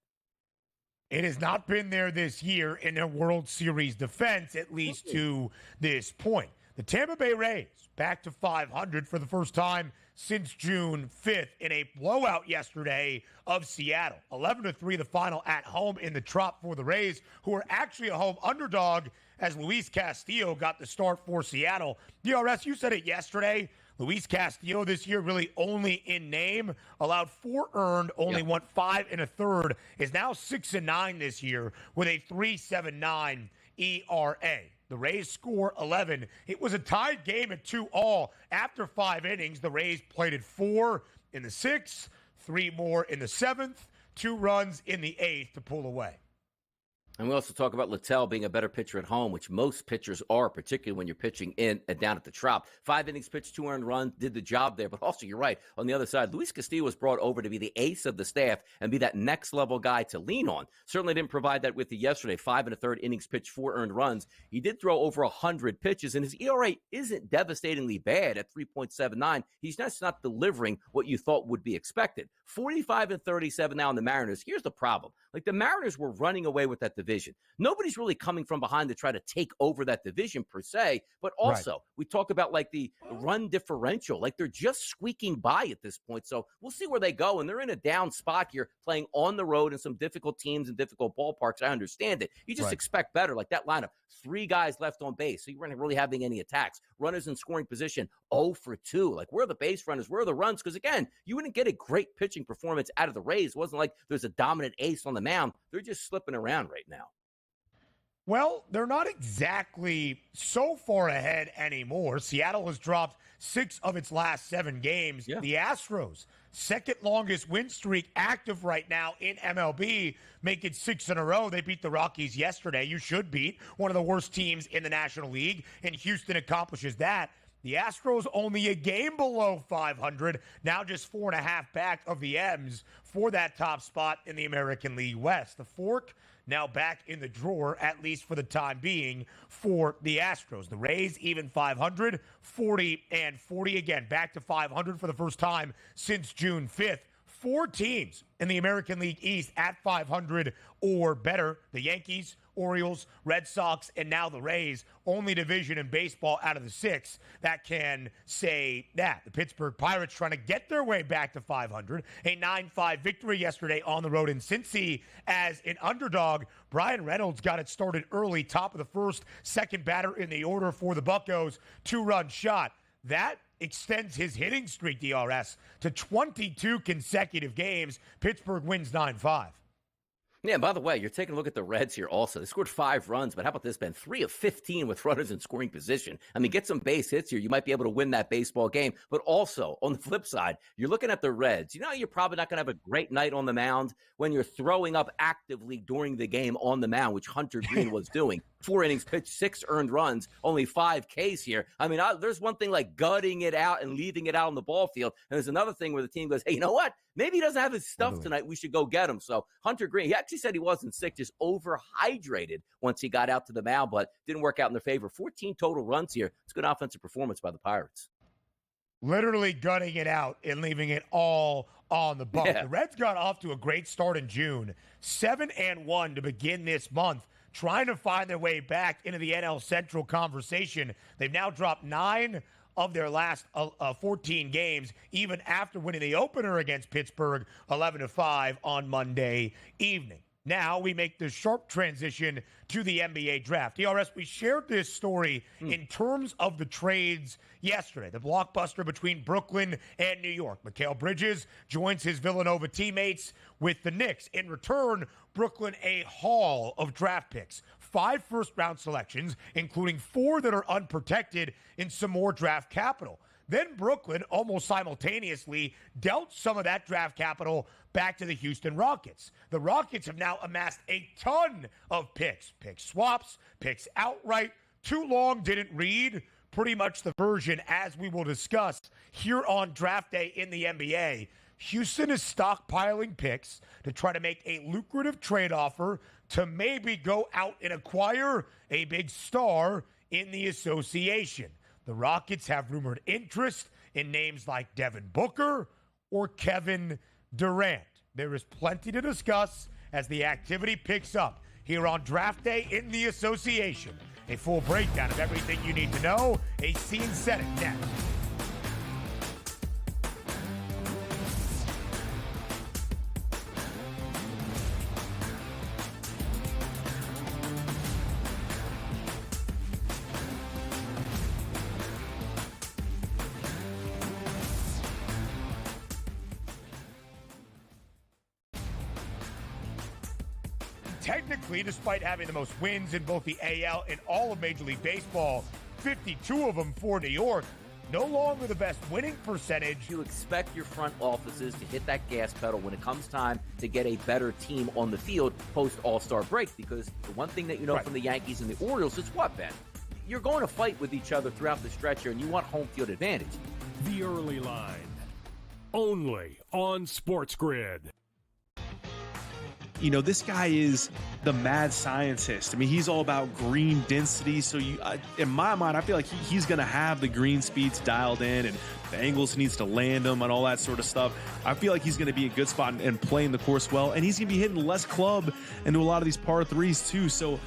It has not been there this year in a World Series defense, at least to this point. The Tampa Bay Rays back to 500 for the first time since June 5th in a blowout yesterday of Seattle. 11-3 the final at home in the Trop for the Rays, who are actually a home underdog as Luis Castillo got the start for Seattle. DRS, you said it yesterday. Luis Castillo this year really only in name, allowed 4 earned, only won 5 1/3, is now 6-9 this year with a 3.79 ERA. The Rays score 11. It was a tied game at 2-all. After 5 innings, the Rays plated 4 in the 6th, 3 more in the 7th, 2 runs in the 8th to pull away. And we also talk about Littell being a better pitcher at home, which most pitchers are, particularly when you're pitching in and down at the Trop. 5 innings pitched, 2 earned runs, did the job there. But also, you're right, on the other side, Luis Castillo was brought over to be the ace of the staff and be that next-level guy to lean on. Certainly didn't provide that with you yesterday. 5 1/3 innings pitched, 4 earned runs. He did throw over 100 pitches, and his ERA isn't devastatingly bad at 3.79. He's just not delivering what you thought would be expected. 45-37 now on the Mariners. Here's the problem. Like, the Mariners were running away with that division. Nobody's really coming from behind to try to take over that division per se, but also we talk about like the run differential. Like, they're just squeaking by at this point. So we'll see where they go. And they're in a down spot here, playing on the road in some difficult teams and difficult ballparks. I understand it. You just expect better. Like that lineup, 3 guys left on base, so you weren't really having any attacks. Runners in scoring position, 0 for 2. Like, where are the base runners? Where are the runs? Because again, you wouldn't get a great pitching performance out of the Rays. It wasn't like there's a dominant ace on the mound. They're just slipping around right now. Well, they're not exactly so far ahead anymore. Seattle has dropped 6 of its last 7 games. The Astros second longest win streak active right now in MLB, make it 6 in a row. They beat the Rockies yesterday. You should beat one of the worst teams in the National League, and Houston accomplishes that. The Astros only a game below 500, now just 4.5 back of the M's for that top spot in the American League West. The fork now back in the drawer, at least for the time being, for the Astros. The Rays even 500, 40-40 again, back to 500 for the first time since June 5th. 4 teams in the American League East at 500 or better. The Yankees, Orioles, Red Sox, and now the Rays, only division in baseball out of the 6 that can say that. The Pittsburgh Pirates trying to get their way back to 500. A 9-5 victory yesterday on the road in Cincy as an underdog. Brian Reynolds got it started early, top of the first, second batter in the order for the Buccos, 2-run shot. That extends his hitting streak, DRS, to 22 consecutive games. Pittsburgh wins 9-5. Yeah, by the way, you're taking a look at the Reds here also. They scored 5 runs, but how about this, Ben? 3 of 15 with runners in scoring position. I mean, get some base hits here. You might be able to win that baseball game. But also, on the flip side, you're looking at the Reds. You know, you're probably not going to have a great night on the mound when you're throwing up actively during the game on the mound, which Hunter Green was doing. 4 innings pitched, 6 earned runs, only 5 Ks here. I mean, there's one thing like gutting it out and leaving it out on the ball field. And there's another thing where the team goes, hey, you know what? Maybe he doesn't have his stuff tonight. We should go get him. So Hunter Green, he actually said he wasn't sick, just overhydrated once he got out to the mound, but didn't work out in their favor. 14 total runs here. It's good offensive performance by the Pirates. Literally gutting it out and leaving it all on the bump. Yeah. The Reds got off to a great start in June. 7-1 to begin this month, trying to find their way back into the NL Central conversation. They've now dropped 9 of their last 14 games, even after winning the opener against Pittsburgh 11-5 on Monday evening. Now we make the sharp transition to the NBA draft. DRS, we shared this story in terms of the trades yesterday, the blockbuster between Brooklyn and New York. Mikal Bridges joins his Villanova teammates with the Knicks. In return, Brooklyn a haul of draft picks, 5 first-round selections, including 4 that are unprotected, and some more draft capital. Then Brooklyn almost simultaneously dealt some of that draft capital back to the Houston Rockets. The Rockets have now amassed a ton of picks, pick swaps, picks outright. Too long didn't read. Pretty much the version, as we will discuss here on draft day in the NBA. Houston is stockpiling picks to try to make a lucrative trade offer to maybe go out and acquire a big star in the association. The Rockets have rumored interest in names like Devin Booker or Kevin Durant. There is plenty to discuss as the activity picks up here on draft day in the association. A full breakdown of everything you need to know. A scene setting next. Technically, despite having the most wins in both the AL and all of Major League Baseball, 52 of them for New York, no longer the best winning percentage. You expect your front offices to hit that gas pedal when it comes time to get a better team on the field post All-Star break, because the one thing that you know from the Yankees and the Orioles is what, Ben? You're going to fight with each other throughout the stretch here, and you want home field advantage. The Early Line, only on SportsGrid. You know, this guy is the mad scientist. I mean, he's all about green density. So in my mind, I feel like he's going to have the green speeds dialed in, and the angles needs to land them and all that sort of stuff. I feel like he's going to be in a good spot and playing the course well. And he's going to be hitting less club into a lot of these par threes too. So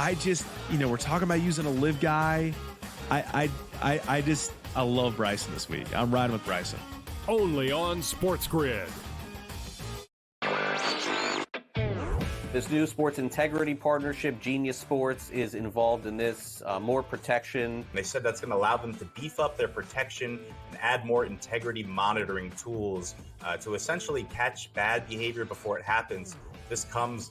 I just, we're talking about using a live guy. I love Bryson this week. I'm riding with Bryson. Only on SportsGrid. This new sports integrity partnership, Genius Sports, is involved in this. More protection. They said that's going to allow them to beef up their protection and add more integrity monitoring tools to essentially catch bad behavior before it happens. This comes,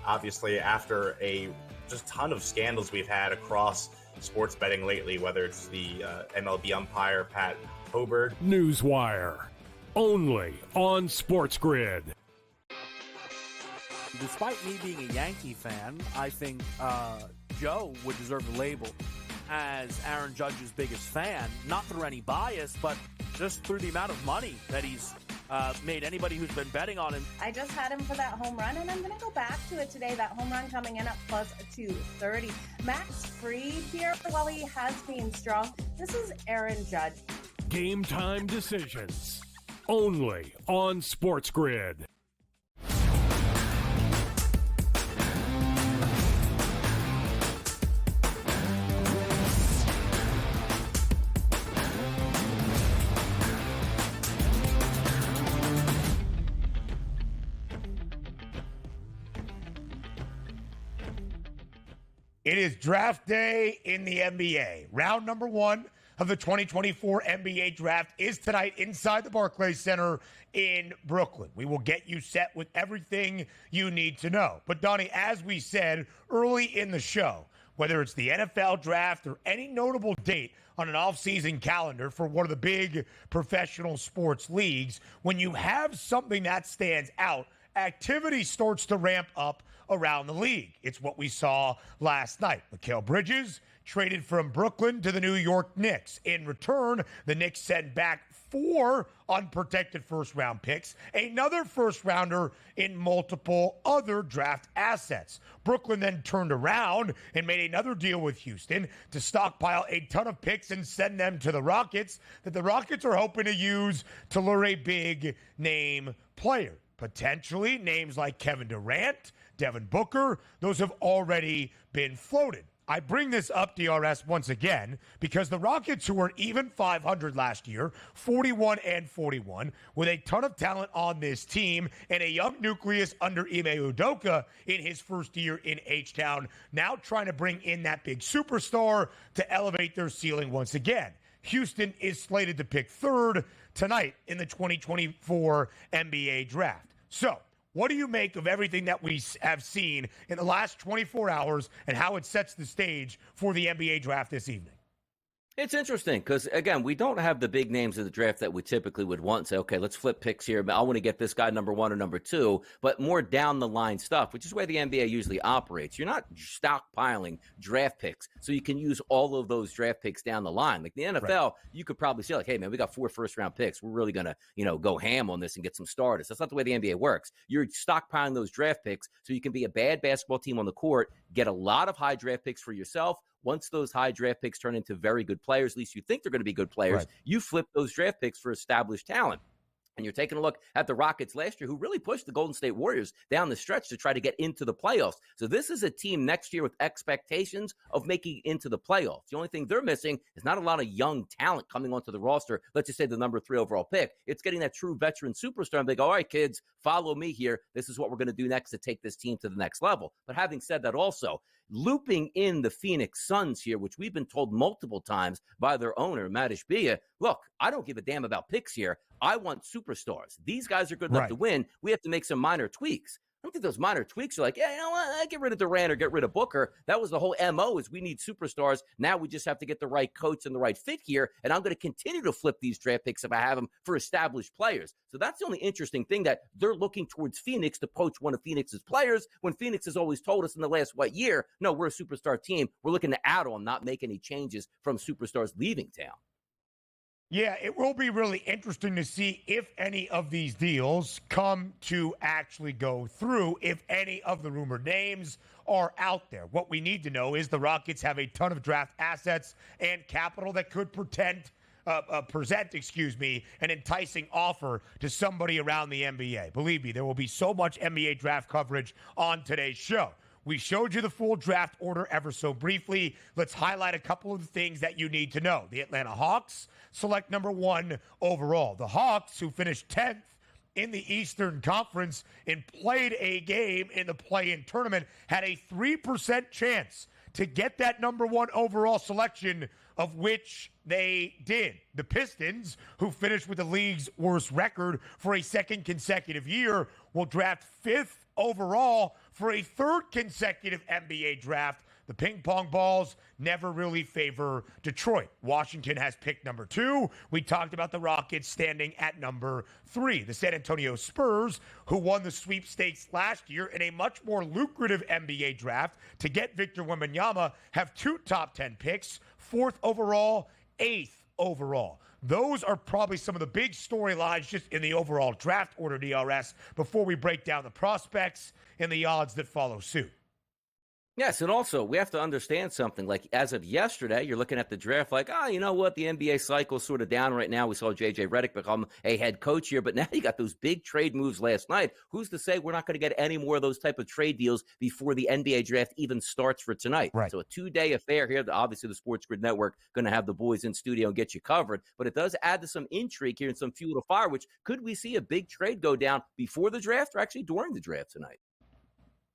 obviously, after a just ton of scandals we've had across sports betting lately, whether it's the MLB umpire, Pat Hobert. Newswire. only on SportsGrid. Despite me being a Yankee fan, I think Joe would deserve the label as Aaron Judge's biggest fan, not through any bias, but just through the amount of money that he's made anybody who's been betting on him. I just had him for that home run, and I'm going to go back to it today. That home run coming in at plus 230. Max Fried here, while he has been strong, this is Aaron Judge. Game time decisions, only on SportsGrid. It is draft day in the NBA. Round number 1 of the 2024 NBA draft is tonight inside the Barclays Center in Brooklyn. We will get you set with everything you need to know. But Donnie, as we said early in the show, whether it's the NFL draft or any notable date on an off-season calendar for one of the big professional sports leagues, when you have something that stands out, activity starts to ramp up around the league. It's what we saw last night. Mikal Bridges traded from Brooklyn to the New York Knicks. In return, the Knicks sent back 4 unprotected first-round picks, another first-rounder in multiple other draft assets. Brooklyn then turned around and made another deal with Houston to stockpile a ton of picks and send them to the Rockets that the Rockets are hoping to use to lure a big-name player. Potentially names like Kevin Durant, Devin Booker, those have already been floated. I bring this up, DRS, once again, because the Rockets, who were even 500 last year, 41-41, with a ton of talent on this team and a young nucleus under Ime Udoka in his first year in H-Town, now trying to bring in that big superstar to elevate their ceiling once again. Houston is slated to pick 3rd tonight in the 2024 NBA draft. So, what do you make of everything that we have seen in the last 24 hours and how it sets the stage for the NBA draft this evening? It's interesting because, again, we don't have the big names of the draft that we typically would want and say, okay, let's flip picks here. I want to get this guy number 1 or number 2, but more down the line stuff, which is where the NBA usually operates. You're not stockpiling draft picks, so you can use all of those draft picks down the line. Like the NFL, right. You could probably say, like, hey, man, we got 4 first-round picks. We're really going to, go ham on this and get some starters. That's not the way the NBA works. You're stockpiling those draft picks so you can be a bad basketball team on the court, get a lot of high draft picks for yourself. Once those high draft picks turn into very good players, at least you think they're going to be good players, right. You flip those draft picks for established talent. And you're taking a look at the Rockets last year, who really pushed the Golden State Warriors down the stretch to try to get into the playoffs. So this is a team next year with expectations of making it into the playoffs. The only thing they're missing is not a lot of young talent coming onto the roster. Let's just say the number 3 overall pick. It's getting that true veteran superstar. And they go, all right, kids, follow me here. This is what we're going to do next to take this team to the next level. But having said that also, looping in the Phoenix Suns here, which we've been told multiple times by their owner, Matt Ishbia, look, I don't give a damn about picks here. I want superstars. These guys are good enough to win. We have to make some minor tweaks. I don't think those minor tweaks are like, yeah, you know what, get rid of Durant or get rid of Booker. That was the whole MO is we need superstars. Now we just have to get the right coach and the right fit here, and I'm going to continue to flip these draft picks if I have them for established players. So that's the only interesting thing, that they're looking towards Phoenix to poach one of Phoenix's players when Phoenix has always told us in the last, year, no, we're a superstar team. We're looking to add on, not make any changes from superstars leaving town. Yeah, it will be really interesting to see if any of these deals come to actually go through, if any of the rumored names are out there. What we need to know is the Rockets have a ton of draft assets and capital that could present an enticing offer to somebody around the NBA. Believe me, there will be so much NBA draft coverage on today's show. We showed you the full draft order ever so briefly. Let's highlight a couple of the things that you need to know. The Atlanta Hawks select number 1 overall. The Hawks, who finished 10th in the Eastern Conference and played a game in the play-in tournament, had a 3% chance to get that number 1 overall selection, of which they did. The Pistons, who finished with the league's worst record for a second consecutive year, will draft 5th overall for a 3rd consecutive NBA draft. the ping pong balls never really favor Detroit. Washington has pick number 2. We talked about the Rockets standing at number 3. The San Antonio Spurs, who won the sweepstakes last year in a much more lucrative NBA draft to get Victor Wembanyama, have 2 top 10 picks, 4th overall, 8th overall. Those are probably some of the big storylines just in the overall draft order, DRS, before we break down the prospects and the odds that follow suit. Yes, and also we have to understand something. Like as of yesterday, you're looking at the draft like, you know what? The NBA cycle's sort of down right now. We saw J.J. Redick become a head coach here, but now you got those big trade moves last night. Who's to say we're not going to get any more of those type of trade deals before the NBA draft even starts for tonight? Right. So a 2-day affair here. Obviously, the SportsGrid Network going to have the boys in studio and get you covered, but it does add to some intrigue here and some fuel to fire, which could we see a big trade go down before the draft or actually during the draft tonight?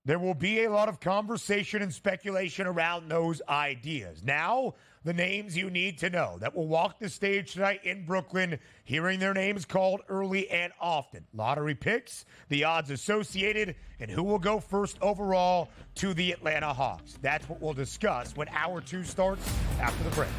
There will be a lot of conversation and speculation around those ideas. Now, the names you need to know that will walk the stage tonight in Brooklyn, hearing their names called early and often. Lottery picks, the odds associated, and who will go first overall to the Atlanta Hawks. That's what we'll discuss when Hour 2 starts after the break.